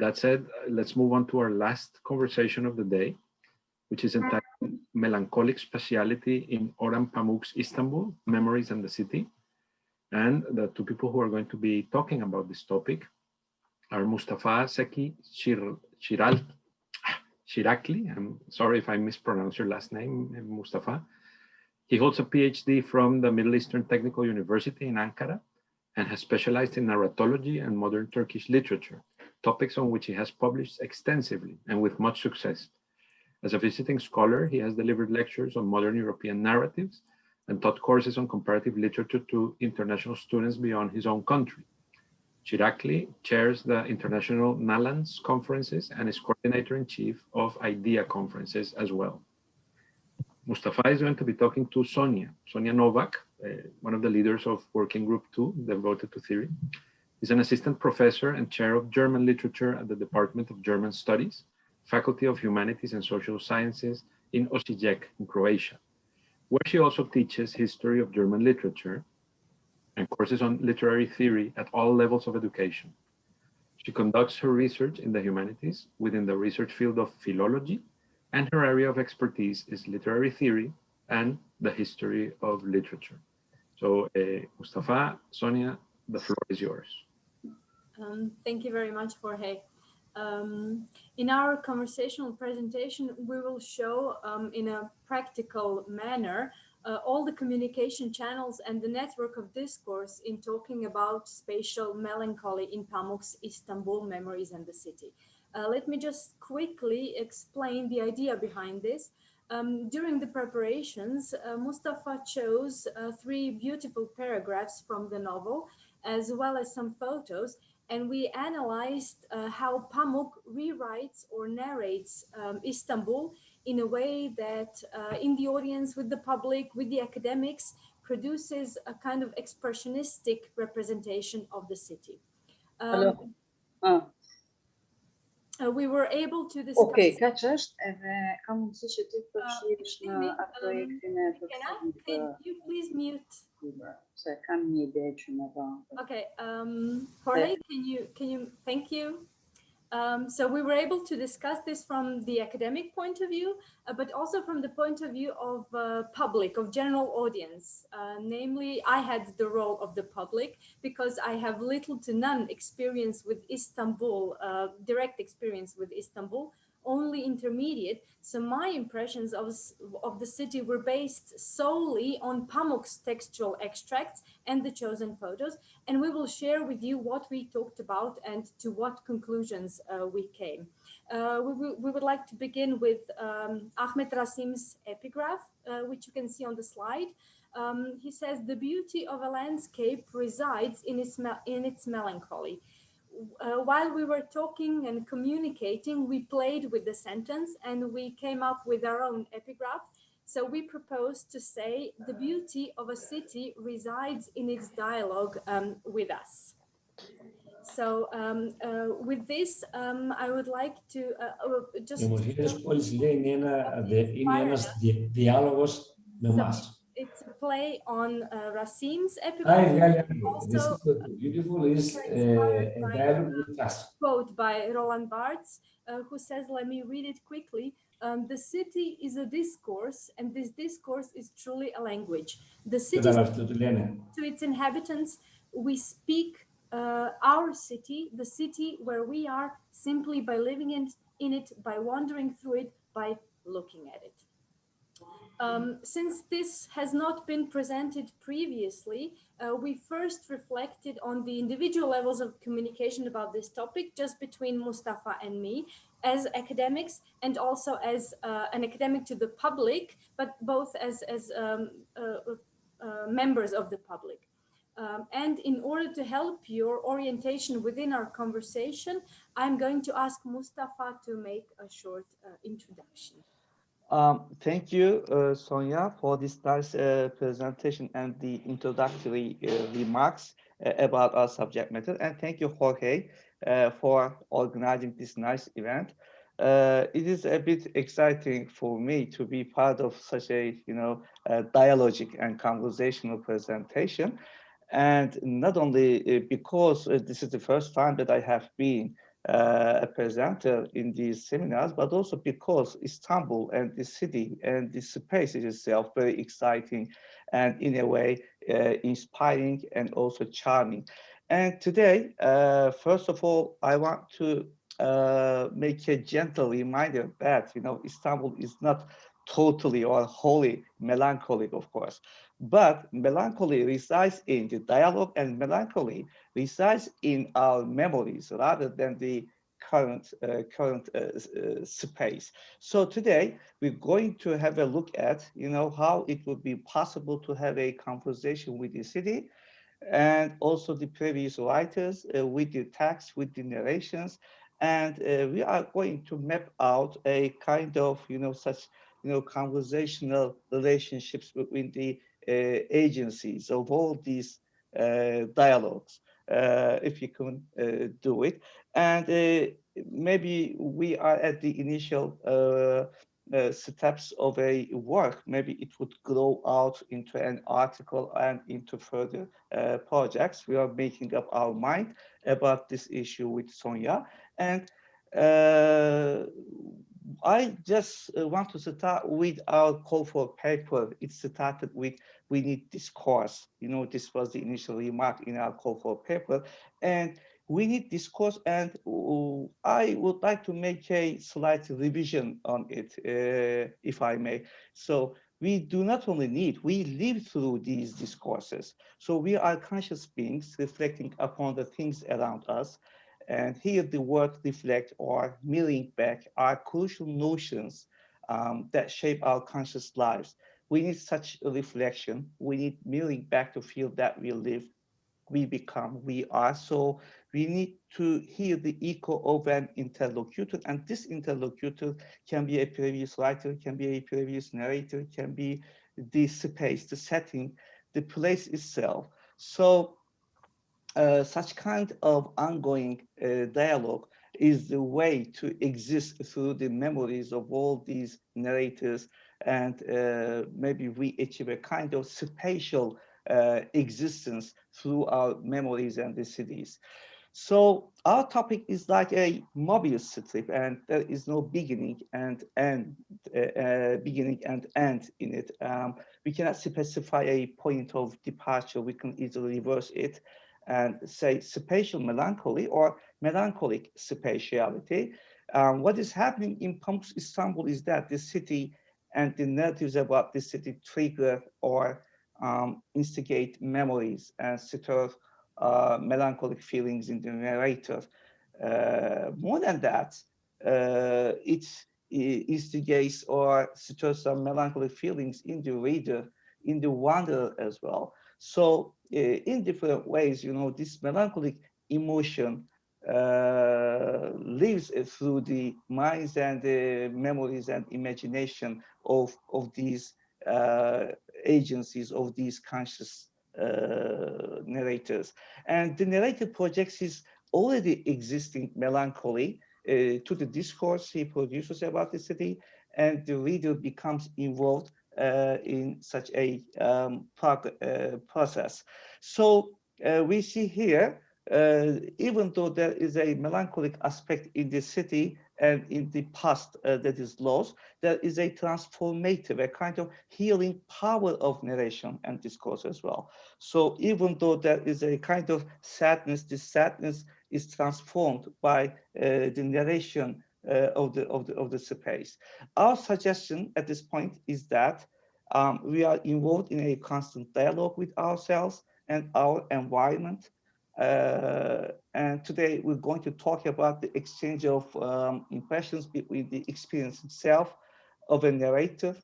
that said, let's move on to our last conversation of the day, which is entitled Melancholic Spatiality in Orhan Pamuk's Istanbul, Memories and the City. And the two people who are going to be talking about this topic are Mustafa Zeki Çıraklı. I'm sorry if I mispronounce your last name, Mustafa. He holds a PhD from the Middle Eastern Technical University in Ankara and has specialized in narratology and modern Turkish literature, topics on which he has published extensively and with much success. As a visiting scholar, he has delivered lectures on modern European narratives and taught courses on comparative literature to international students beyond his own country. Çıraklı chairs the International Nalans conferences and is coordinator-in-chief of IDEA conferences as well. Mustafa is going to be talking to Sonja Novak, one of the leaders of Working Group 2, devoted to theory. He's an assistant professor and chair of German literature at the Department of German Studies, Faculty of Humanities and Social Sciences in Osijek in Croatia, where she also teaches history of German literature and courses on literary theory at all levels of education. She conducts her research in the humanities within the research field of philology, and her area of expertise is literary theory and the history of literature. So, Mustafa, Sonja, the floor is yours. Thank you very much, Jorge. In our conversational presentation, we will show in a practical manner all the communication channels and the network of discourse in talking about spatial melancholy in Pamuk's Istanbul, Memories and the City. Let me just quickly explain the idea behind this. During the preparations, Mustafa chose 3 beautiful paragraphs from the novel, as well as some photos, and we analyzed how Pamuk rewrites or narrates Istanbul in a way that in the audience, with the public, with the academics, produces a kind of expressionistic representation of the city. We were able to discuss... Okay, catches. Can you please mute? Okay, Jorge, can you, thank you. So we were able to discuss this from the academic point of view, but also from the point of view of public, of general audience. Namely, I had the role of the public because I have little to none experience with Istanbul, direct experience with Istanbul, only intermediate. So my impressions of the city were based solely on Pamuk's textual extracts and the chosen photos. And we will share with you what we talked about and to what conclusions we came. We would like to begin with Ahmet Rasim's epigraph, which you can see on the slide. He says, "The beauty of a landscape resides in its melancholy." While we were talking and communicating, we played with the sentence and we came up with our own epigraph. So we proposed to say, the beauty of a city resides in its dialogue with us. So with this, I would like to just... It's a play on Rasim's epigraph. Also, beautiful is a dialogue with us. Quote by Roland Barthes, who says, let me read it quickly. The city is a discourse, and this discourse is truly a language. The city, to its inhabitants, we speak our city, the city where we are, simply by living in it, by wandering through it, by looking at it. Since this has not been presented previously, we first reflected on the individual levels of communication about this topic, just between Mustafa and me, as academics, and also as an academic to the public, but both as members of the public. And in order to help your orientation within our conversation, I'm going to ask Mustafa to make a short introduction. Thank you, Sonja, for this nice presentation and the introductory remarks about our subject matter. And thank you, Jorge, for organizing this nice event. It is a bit exciting for me to be part of such a, dialogic and conversational presentation. And not only because this is the first time that I have been a presenter in these seminars, but also because Istanbul and the city and the space is itself very exciting and in a way inspiring and also charming. And today, first of all, I want to make a gentle reminder that, you know, Istanbul is not totally or wholly melancholic, of course, but melancholy resides in the dialogue, and melancholy resides in our memories rather than the current space. So today we're going to have a look at, you know, how it would be possible to have a conversation with the city and also the previous writers with the text, with the narrations. And we are going to map out a kind of, you know, such, you know, conversational relationships between the agencies of all these dialogues, if you can do it. And maybe we are at the initial steps of a work. Maybe it would grow out into an article and into further projects. We are making up our mind about this issue with Sonja. And uh, I just want to start with our call for paper. It started with, we need discourse. You know, this was the initial remark in our call for paper. And we need discourse, and I would like to make a slight revision on it, if I may. So we do not only need, we live through these discourses. So we are conscious beings reflecting upon the things around us. And here the word reflect or mirroring back are crucial notions that shape our conscious lives. We need such a reflection. We need mirroring back to feel that we live, we become, we are. So we need to hear the echo of an interlocutor, and this interlocutor can be a previous writer, can be a previous narrator, can be the space, the setting, the place itself. So such kind of ongoing dialogue is the way to exist through the memories of all these narrators, and maybe we achieve a kind of spatial existence through our memories and the cities. So our topic is like a Mobius strip, and there is no beginning and end, beginning and end in it. We cannot specify a point of departure. We can easily reverse it and say spatial melancholy or melancholic spatiality. What is happening in Pamuk's Istanbul is that the city and the narratives about the city trigger or instigate memories and stir melancholic feelings in the narrator. More than that, it instigates or stirs some melancholic feelings in the reader, in the wanderer as well. So in different ways, you know, this melancholic emotion lives through the minds and the memories and imagination of these agencies, of these conscious narrators. And the narrator projects his already existing melancholy to the discourse he produces about the city, and the reader becomes involved in such a process. So we see here, even though there is a melancholic aspect in the city and in the past that is lost, there is a transformative, a kind of healing power of narration and discourse as well. So even though there is a kind of sadness, this sadness is transformed by the narration of the space. Our suggestion at this point is that we are involved in a constant dialogue with ourselves and our environment. And today we're going to talk about the exchange of impressions between the experience itself of a narrator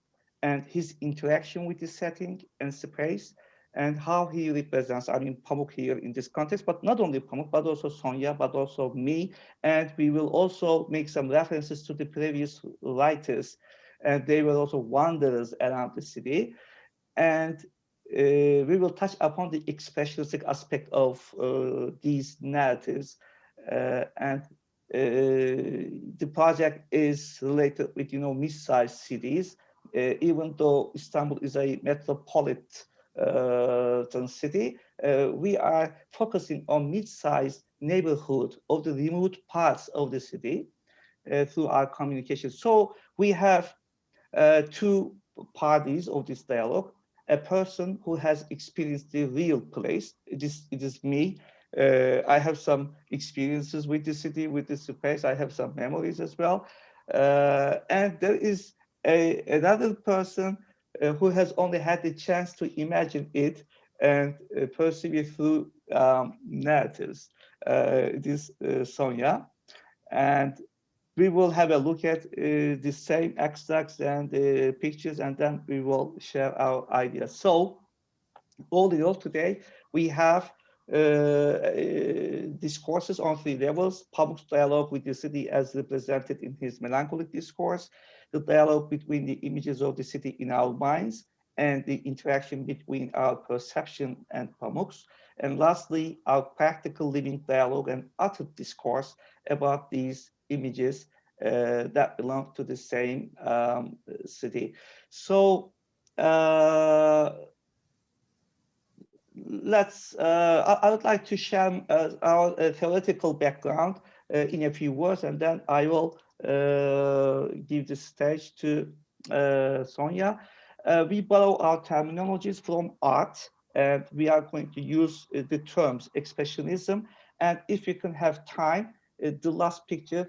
and his interaction with the setting and space, and how he represents, I mean, Pamuk here in this context, but not only Pamuk, but also Sonja, but also me. And we will also make some references to the previous writers, and they were also wanderers around the city. And we will touch upon the expressionistic aspect of these narratives. And the project is related with, you know, mid-sized cities, even though Istanbul is a metropolitan city, we are focusing on mid-sized neighborhood of the remote parts of the city through our communication. So we have two parties of this dialogue: a person who has experienced the real place. It is me. I have some experiences with the city, with the space. I have some memories as well. And there is another person who has only had the chance to imagine it and perceive it through narratives. It is Sonja. And we will have a look at the same extracts and pictures, and then we will share our ideas. So all in all, today we have discourses on three levels: Pamuk's dialogue with the city as represented in his melancholic discourse, the dialogue between the images of the city in our minds, and the interaction between our perception and Pamuk's, and lastly, our practical living dialogue and uttered discourse about these images that belong to the same city. So I would like to share our theoretical background in a few words, and then I will give the stage to Sonja. We borrow our terminologies from art, and we are going to use the terms expressionism. And if we can have time, the last picture,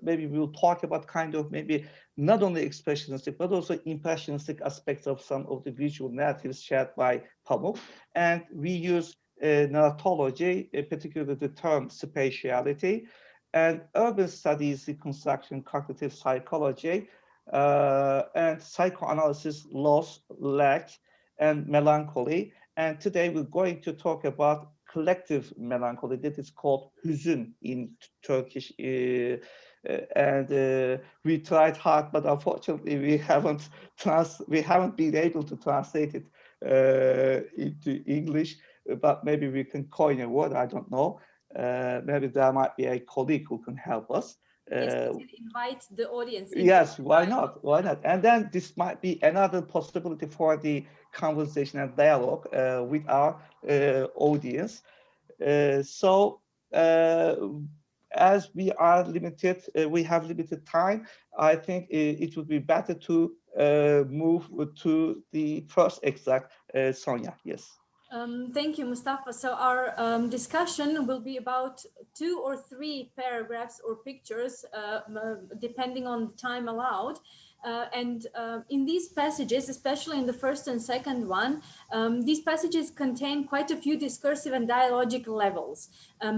maybe we'll talk about kind of maybe not only expressionistic, but also impressionistic aspects of some of the visual narratives shared by Pamuk. And we use narratology, particularly the term spatiality, and urban studies, reconstruction, cognitive psychology, and psychoanalysis, loss, lack, and melancholy. And today we're going to talk about collective melancholy that is called hüzün in Turkish. And we tried hard, but unfortunately we haven't been able to translate it into English. But maybe we can coin a word. I don't know. Maybe there might be a colleague who can help us. Yes, we can invite the audience. Yes, why not? Why not? And then this might be another possibility for the conversation and dialogue with our audience. So as we are limited, we have limited time, I think it would be better to move to the first extract. Sonja, yes. Thank you, Mustafa. So our discussion will be about 2 or 3 paragraphs or pictures, depending on the time allowed. And in these passages, especially in the first and second one, these passages contain quite a few discursive and dialogic levels.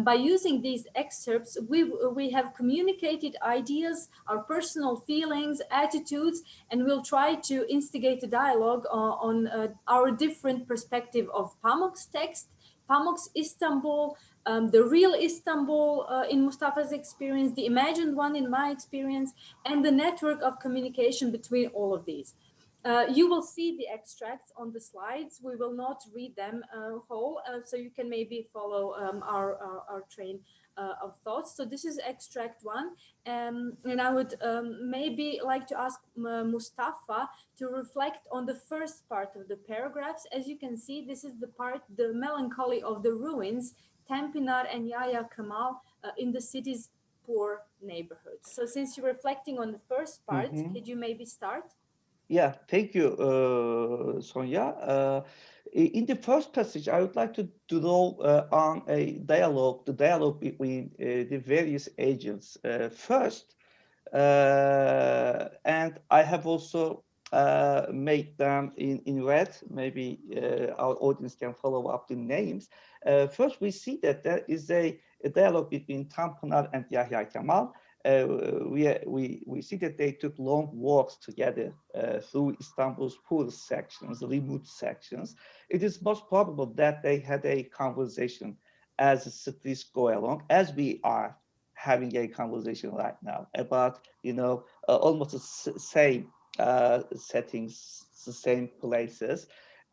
By using these excerpts, we have communicated ideas, our personal feelings, attitudes, and we'll try to instigate a dialogue on our different perspective of Pamuk's text, Pamuk's Istanbul, the real Istanbul in Mustafa's experience, the imagined one in my experience, and the network of communication between all of these. You will see the extracts on the slides. We will not read them whole, so you can maybe follow our train of thoughts. So this is extract 1, and I would maybe like to ask Mustafa to reflect on the first part of the paragraphs. As you can see, this is the part, the melancholy of the ruins, Tanpınar and Yahya Kemal in the city's poor neighborhoods. So since you're reflecting on the first part, could you maybe start? Yeah, thank you, Sonja. In the first passage, I would like to draw on the dialogue between the various agents. First, and I have also made them in red. Maybe our audience can follow up the names. First, we see that there is a dialogue between Tanpınar and Yahya Kemal. We see that they took long walks together through Istanbul's poor sections, remote sections. It is most probable that they had a conversation as the cities go along, as we are having a conversation right now about, almost the same settings, the same places.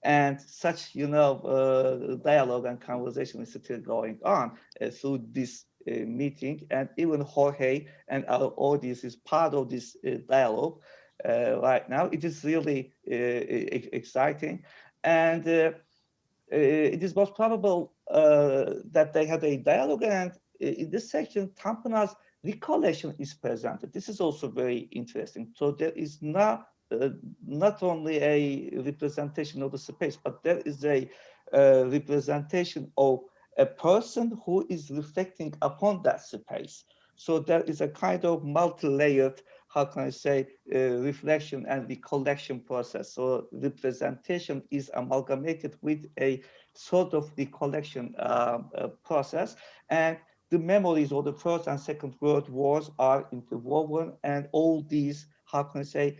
And such, dialogue and conversation is still going on through this meeting, and even Jorge and our audience is part of this dialogue right now. It is really exciting. And it is most probable that they had a dialogue, and in this section, Tanpınar's recollection is presented. This is also very interesting. So there is not only a representation of the space, but there is a representation of a person who is reflecting upon that space. So there is a kind of multi-layered, how can I say, reflection and recollection process. So representation is amalgamated with a sort of recollection process, and the memories of the First and Second World Wars are interwoven, and all these, how can I say,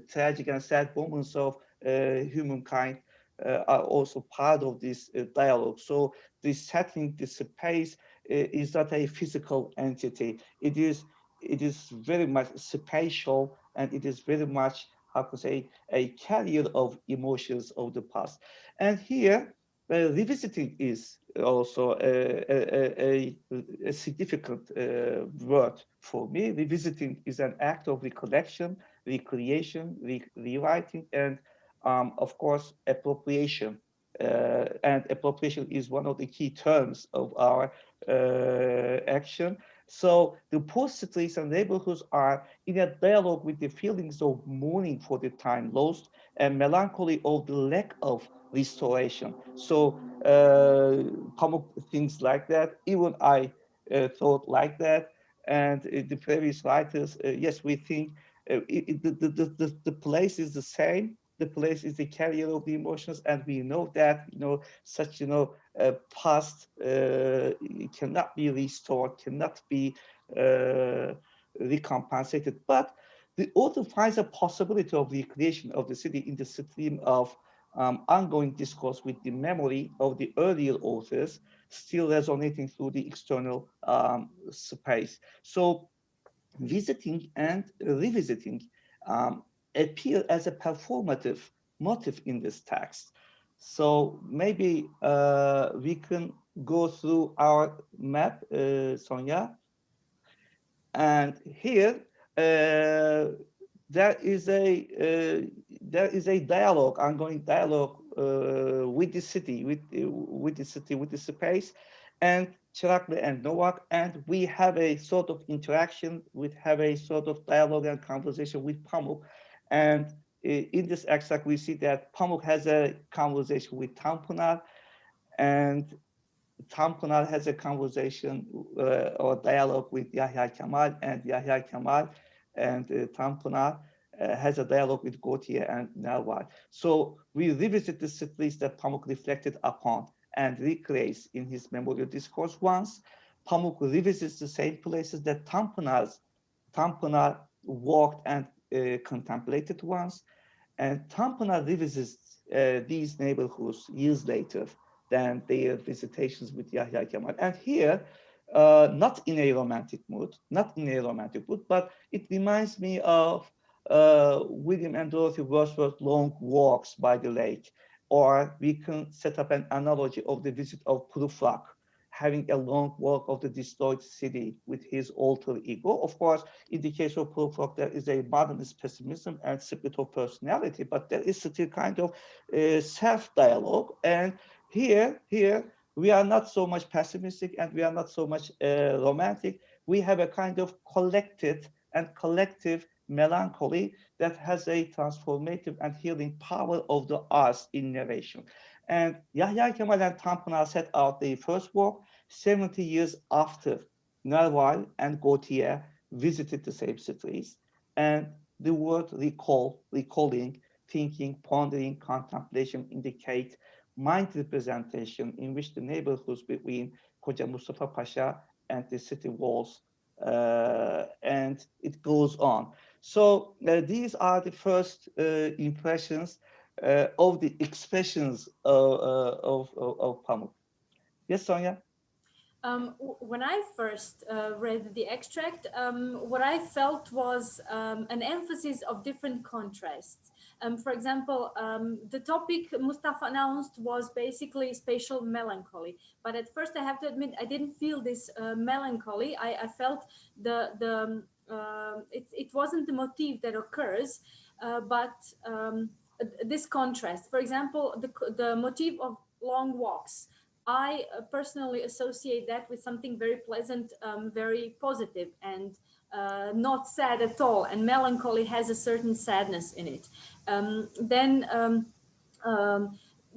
tragic and sad moments of humankind are also part of this dialogue. So the setting, the space is not a physical entity. It is very much spatial, and it is very much, how to say, a carrier of emotions of the past. And here, revisiting is also a significant word for me. Revisiting is an act of recollection, recreation, rewriting, and of course, appropriation. And appropriation is one of the key terms of our action. So the post streets and neighborhoods are in a dialogue with the feelings of mourning for the time lost and melancholy of the lack of restoration. So Pamuk thinks like that. Even I thought like that. And the previous writers, yes, we think the place is the same. The place is the carrier of the emotions, and we know that such past cannot be restored, cannot be recompensated. But the author finds a possibility of recreation of the city in the stream of ongoing discourse with the memory of the earlier authors still resonating through the external space. So visiting and revisiting appear as a performative motive in this text. So maybe we can go through our map, Sonja. And here there is a dialogue, ongoing dialogue with the city, with the space, and Çıraklı and Novak, and we have a sort of interaction, we have a sort of dialogue and conversation with Pamuk. And in this extract, we see that Pamuk has a conversation with Tanpınar, and Tanpınar has a conversation or dialogue with Yahya Kemal, and Yahya Kemal and Tanpınar has a dialogue with Gautier and Novak. So we revisit the cities that Pamuk reflected upon and recreates in his memorial discourse once. Pamuk revisits the same places that Tanpınar walked and contemplated once, and Tanpınar revisits these neighborhoods years later than their visitations with Yahya Kemal. And here, not in a romantic mood, but it reminds me of William and Dorothy Wordsworth's long walks by the lake. Or we can set up an analogy of the visit of Prufrock, having a long walk of the destroyed city with his alter ego. Of course, in the case of Prufrock, there is a modernist pessimism and split of personality, but there is still kind of self-dialogue. And here, we are not so much pessimistic and we are not so much romantic. We have a kind of collected and collective melancholy that has a transformative and healing power of the arts in narration. And Yahya Kemal and Tanpınar set out their first work 70 years after Nerval and Gautier visited the same cities. And the word recall, recalling, thinking, pondering, contemplation indicate mind representation in which the neighborhoods between Koca Mustafa Pasha and the city walls, and it goes on. So these are the first impressions of the expressions of Pamuk. Yes, Sonja? When I first read the extract, what I felt was an emphasis of different contrasts. For example, the topic Mustafa announced was basically spatial melancholy. But at first, I have to admit, I didn't feel this melancholy. I felt it wasn't the motif that occurs, but this contrast. For example, the motif of long walks. I personally associate that with something very pleasant, very positive, and not sad at all. And melancholy has a certain sadness in it. Then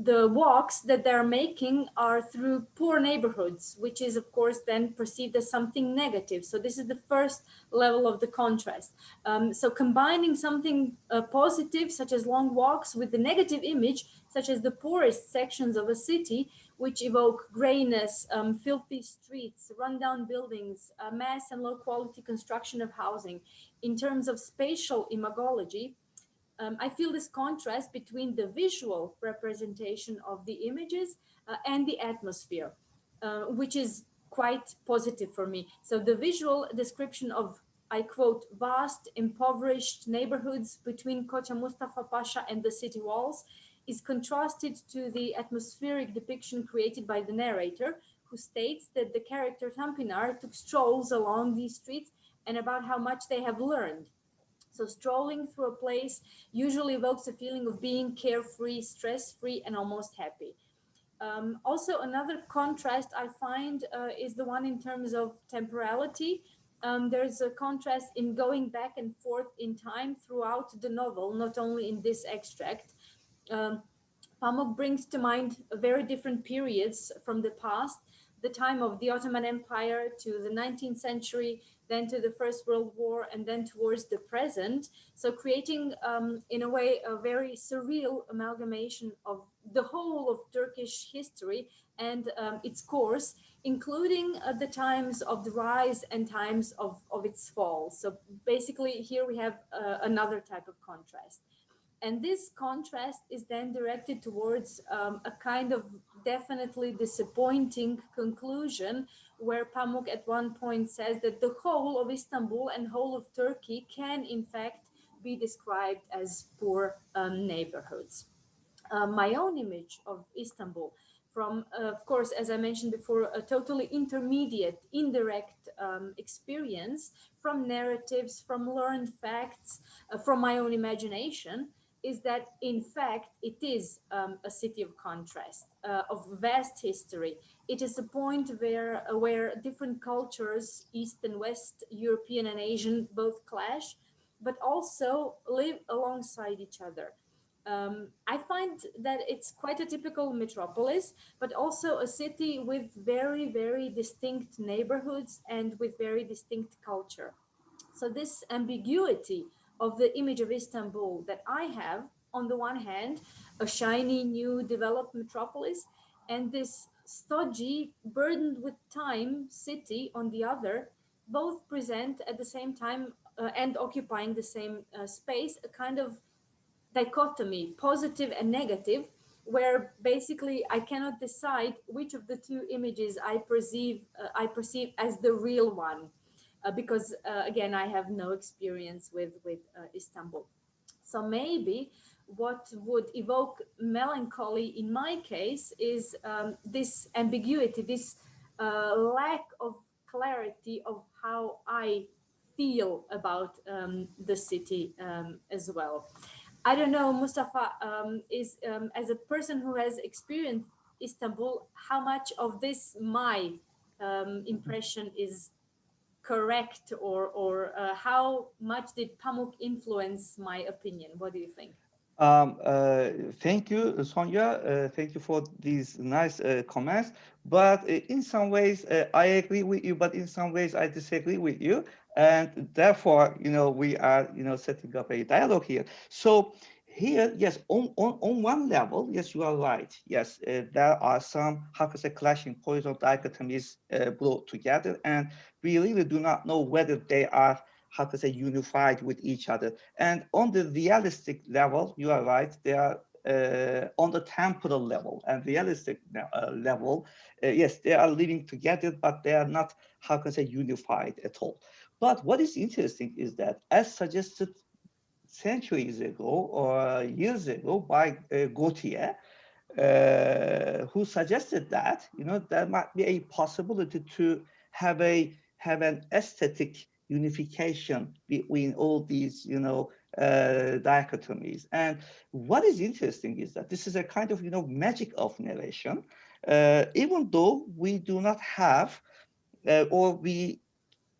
the walks that they're making are through poor neighborhoods, which is, of course, then perceived as something negative. So this is the first level of the contrast. So combining something positive, such as long walks, with the negative image, such as the poorest sections of a city, which evoke grayness, filthy streets, rundown buildings, mass and low quality construction of housing. In terms of spatial imagology, I feel this contrast between the visual representation of the images and the atmosphere, which is quite positive for me. So the visual description of, I quote, vast, impoverished neighborhoods between Kocha Mustafa Pasha and the city walls is contrasted to the atmospheric depiction created by the narrator, who states that the character Tanpinar took strolls along these streets and about how much they have learned. So strolling through a place usually evokes a feeling of being carefree, stress-free, and almost happy. Also, another contrast I find is the one in terms of temporality. There's a contrast in going back and forth in time throughout the novel, not only in this extract. Pamuk brings to mind very different periods from the past, the time of the Ottoman Empire to the 19th century, then to the First World War, and then towards the present. So creating, in a way, a very surreal amalgamation of the whole of Turkish history and its course, including the times of the rise and times of its fall. So basically here we have another type of contrast. And this contrast is then directed towards a kind of definitely disappointing conclusion, where Pamuk at one point says that the whole of Istanbul and whole of Turkey can in fact be described as poor neighborhoods. My own image of Istanbul from, of course, as I mentioned before, a totally intermediate, indirect experience from narratives, from learned facts, from my own imagination, is that in fact it is a city of contrast, of vast history. It is a point where different cultures, East and West, European and Asian, both clash, but also live alongside each other. I find that it's quite a typical metropolis, but also a city with very, very distinct neighborhoods and with very distinct culture. So this ambiguity of the image of Istanbul that I have, on the one hand, a shiny, new, developed metropolis, and this stodgy, burdened with time city on the other, both present at the same time and occupying the same space, a kind of dichotomy, positive and negative, where basically I cannot decide which of the two images I perceive as the real one, because again I have no experience with Istanbul. So maybe what would evoke melancholy in my case is this ambiguity, this lack of clarity of how I feel about the city as well. I don't know, Mustafa, is as a person who has experienced Istanbul, how much of this my impression is correct, or how much did Pamuk influence my opinion? What do you think? Thank you, Sonja. Thank you for these nice comments. But in some ways, I agree with you, but in some ways, I disagree with you. And therefore, we are, setting up a dialogue here. So here, yes, on one level, yes, you are right. Yes, there are some, how to say, clashing points or dichotomies brought together. And we really do not know whether they are, how to say, unified with each other. And on the realistic level, you are right, they are on the temporal level and realistic level, yes, they are living together, but they are not, how can I say, unified at all. But what is interesting is that, as suggested centuries ago or years ago by Gautier, who suggested that there might be a possibility to have an aesthetic unification between all these, dichotomies. And what is interesting is that this is a kind of, magic of narration, even though we do not have, or we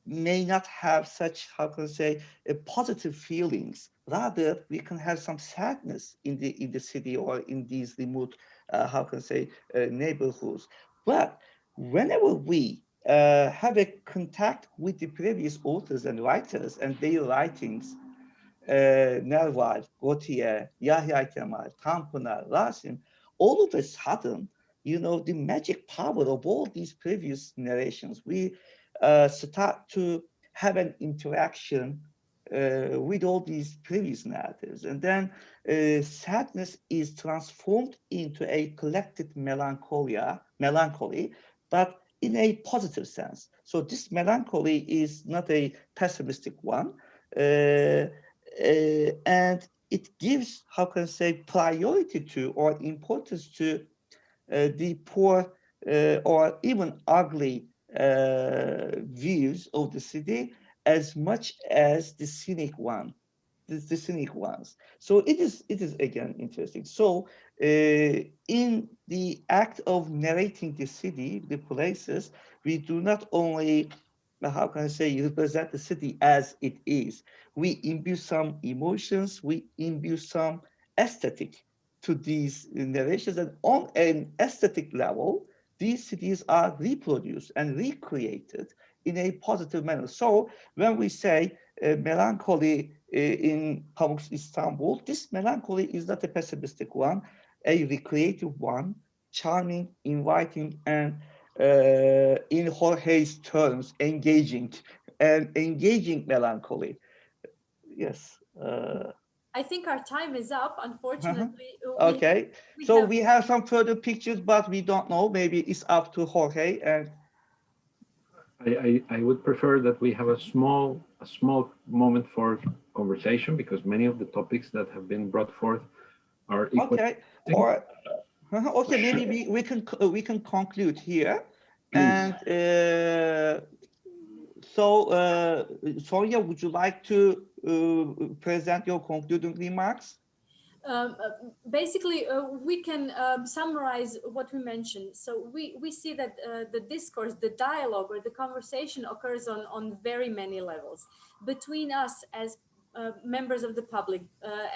may not have such, how can I say, positive feelings. Rather, we can have some sadness in the city or in these remote, how can I say, neighborhoods. But whenever we have a contact with the previous authors and writers and their writings, Nerval, Gautier, Yahya Kemal, Tanpınar, Rasim, all of a sudden, the magic power of all these previous narrations, we start to have an interaction with all these previous narratives. And then sadness is transformed into a collective melancholy, but in a positive sense. So this melancholy is not a pessimistic one. And it gives, how can I say, priority to or importance to the poor or even ugly views of the city as much as the cynic one, the cynic ones. So it is again interesting. So in the act of narrating the city, the places, we do not only, how can I say, represent the city as it is. We imbue some emotions, we imbue some aesthetic to these narrations, and on an aesthetic level, these cities are reproduced and recreated in a positive manner. So when we say melancholy in Pamuk's Istanbul, this melancholy is not a pessimistic one, a recreative one, charming, inviting, and in Jorge's terms, engaging melancholy. Yes. I think our time is up, unfortunately. Okay. We have some further pictures, but we don't know. Maybe it's up to Jorge. And I would prefer that we have a small moment for conversation, because many of the topics that have been brought forth are equal. Okay. Or okay, maybe we can conclude here. Please. And Sonja, would you like to present your concluding remarks? Basically, we can summarize what we mentioned. So we see that the discourse, the dialogue, or the conversation occurs on very many levels between us as members of the public,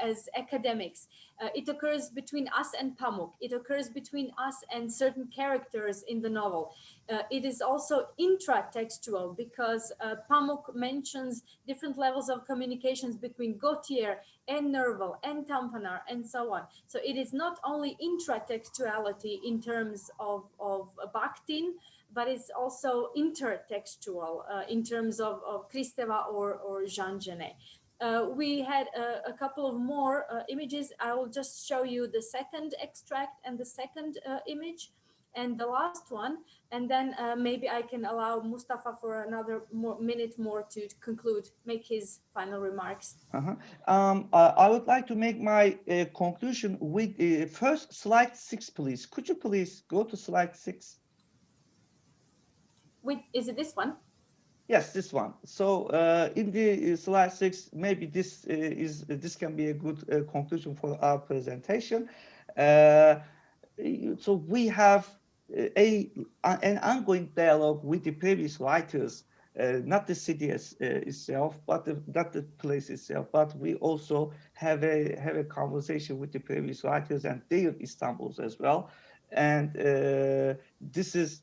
as academics. It occurs between us and Pamuk. It occurs between us and certain characters in the novel. It is also intratextual, because Pamuk mentions different levels of communications between Gautier and Nerval and Tanpınar and so on. So it is not only intratextuality in terms of Bakhtin, but it's also intertextual in terms of Kristeva or Jean Genet. We had a couple of more images. I will just show you the second extract and the second image and the last one, and then maybe I can allow Mustafa for another minute more to conclude, make his final remarks. I would like to make my conclusion with first slide 6, please. Could you please go to slide 6? Is it this one? Yes, this one. So in the slide 6, maybe this can be a good conclusion for our presentation. So we have an ongoing dialogue with the previous writers, not the city itself, but not the place itself, but we also have a conversation with the previous writers and their Istanbuls as well. And this is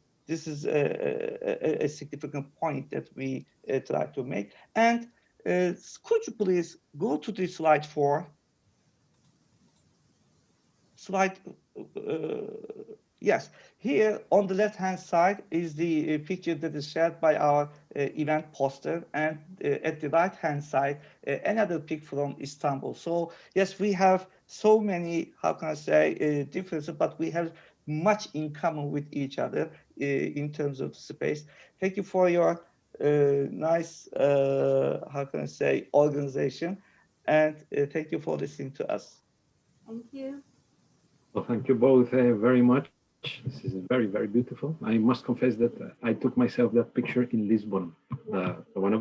a significant point that we try to make. And could you please go to the slide 4? Slide, yes. Here on the left-hand side is the picture that is shared by our event poster, and at the right-hand side, another pic from Istanbul. So yes, we have so many, how can I say, differences, but we have much in common with each other in terms of space. Thank you for your nice, how can I say, organization, and thank you for listening to us. Thank you. Well, thank you both very much. This is very, very beautiful. I must confess that I took myself that picture in Lisbon, the one of